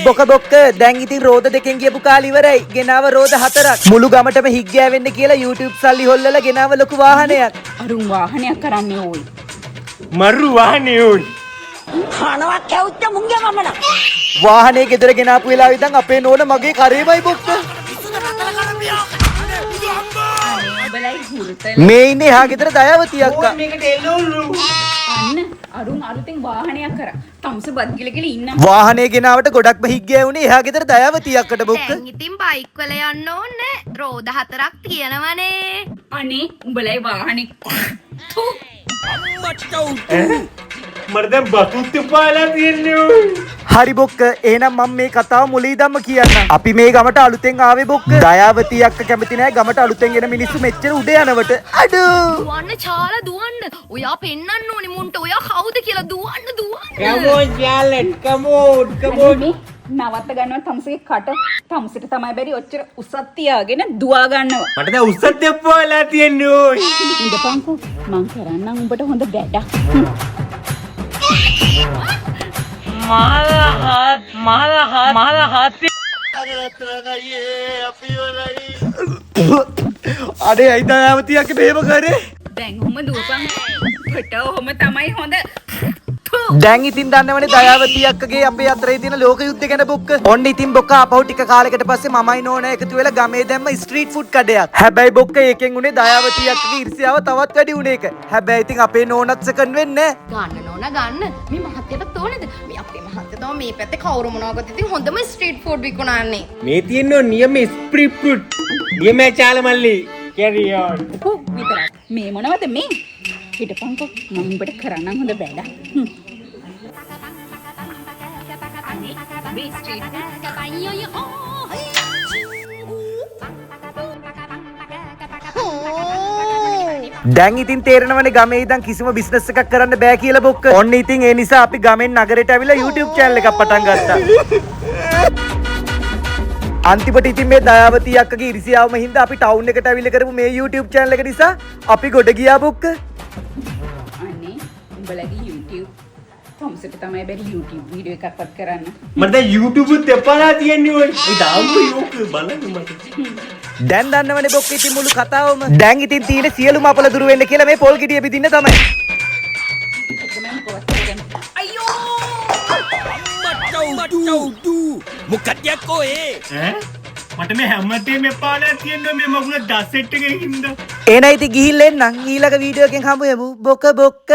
බොක බොක්ක දැන් ඉතින් රෝද දෙකෙන් ගියපු කාලේ ඉවරයි. ගෙනාව රෝද 4ක්. මුළු ගමටම හික් ගෑවෙන්න කියලා YouTube සල්ලි හොල්ලලා ගෙනාව ලොකු වාහනයක්. අරුන් වාහනයක් කරන්නේ ඕයි. මරු වාහනේ ඕයි. කනවා කැවුච්ච මුංගේ මමන. වාහනේ ගෙදර ගෙනාපු වෙලාවෙ ඉඳන් අපේ නෝන මගේ කරේමයි බොක්ක. බලයි හුරුතල. මේ ඉන්නේ එහා ගෙදර දයාවති අක්කා. මේකට එළවලු. අන්න අරුන් අලුතෙන් වාහනයක් කරා. තම්ස බත් ගිලගිල ඉන්න. වාහනේ ගෙනාවට ගොඩක්ම හික් ගෑවුනේ එහා ගෙදර දයාවති අක්කට බොක්ක. දැන් ඉතින් බයික් වල යන්න ඕනේ. රෝද 4ක් තියෙනවනේ. අනේ උඹලයි වාහනේ. තු. මට දැන් බතුත් පාලා තියන්නේ ඕයි. හරි බොක්ක එහෙනම් මම මේ කතාව මුල ඉඳන්ම කියන්නම්. අපි මේ ගමට අලුතෙන් ආවේ බොක්ක. දයාවති අක්ක කැමති නැහැ ගමට අලුතෙන් එන මිනිස්සු මෙච්චර උඩ යනවට. අඩෝ. දුවන්න චාලා දුවන්න. ඔයා පෙන්නන්න ඕනේ මුන්ට ඔයා කවුද කියලා දුවන්න දුවන්න. Come on, Charlotte. Come on, come on. මේ නවත්ත ගන්නවා තම්සගේ කට. තම්සට තමයි බැරි ඔච්චර උසත් තියාගෙන දුවා ගන්නවා. මට දැන් උස්සත් දෙපාලා තියන්නේ ඕයි. ඉඳපන්කෝ මං කරන්නම් උඹට හොඳ වැඩක්. අනේ ඇයි දයාවති අක්ක මෙහෙම කරේ? දැන් ඔහම දුවපන්. කොට ඔහම තමයි හොඳ. දැන් ඉතින් දන්නවනේ දයාවති අක්කගේ අපේ අතරේ තියෙන ලෝක යුද්ධය ගැන බොක්ක. ඔන්න ඉතින් බොක්ක ආපහු ටික කාලයකට පස්සේ මමයි නෝනා එකතු වෙලා ගමේ දැම්ම ස්ට්‍රීට් ෆුඩ් කඩයක්. හැබැයි බොක්ක ඒකෙන් උනේ දයාවති අක්කගේ ඉරිසියාව තවත් වැඩි උනේ එක. හැබැයි ඉතින් අපේ නෝනත් සෙකන්ඩ් වෙන්නේ නැහැ. ගන්න නෝනා ගන්න. මේ මහත්තයට තෝනේද? මේ අපේ මහත්තයා තමයි මේ පැත්තේ කවුරු මොනවාගත් ඉතින් හොඳම ස්ට්‍රීට් ෆුඩ් විකුණන්නේ. මේ තියෙන්නේ නියම ස්ප්‍රීට් ෆුඩ්. නියම චාල මල්ලි. carry on. විතරක්. මේ මොනවද මේ? හිටපන්කෝ මම උඹට කරන්නම් හොඳ වැඩක්. අනේ මේ ස්ට්‍රීට් දැන් ඉතින් තේරෙනවනේ ගමේ ඉඳන් කිසිම බිස්නස් එකක් කරන්න බෑ කියලා බොක්ක. ඔන්න ඉතින් ඒ නිසා අපි ගමෙන් නගරයට ඇවිල්ලා YouTube channel එකක් පටන් ගත්තා. අන්තිමට ඉතින් මේ දයාවති අක්කගේ ඉරිසියාවම හින්දා අපි ටවුන් එකට ඇවිල්ලා කරපු මේ YouTube channel එක නිසා අපි ගොඩ ගියා බොක්ක. අනේ උඹලගේ YouTube තම්සට තමයි බැරි YouTube වීඩියෝ එකක්වත් කරන්න. මට දැන් YouTube දෙපාලා තියන්නේ ඕයි. ඒ දාම්බු යෝක බලන්න මට. දැන් දන්නවනේ බොක්ක ඉතින් මුළු කතාවම. දැන් ඉතින් තියෙන සියලුම අපල දුර වෙන්න කියලා මේ පොල් ගෙඩිය බින්දින්න තමයි. මට මේ හැමතේම එපාලා තියන්නේ මේ මගුල දස් සෙට් එකකින් හින්දා. එනයි ඉතින් ගිහිල්ලා එන්නම් ඊළඟ වීඩියෝ එකෙන් හමු යමු. බොක බොක්ක.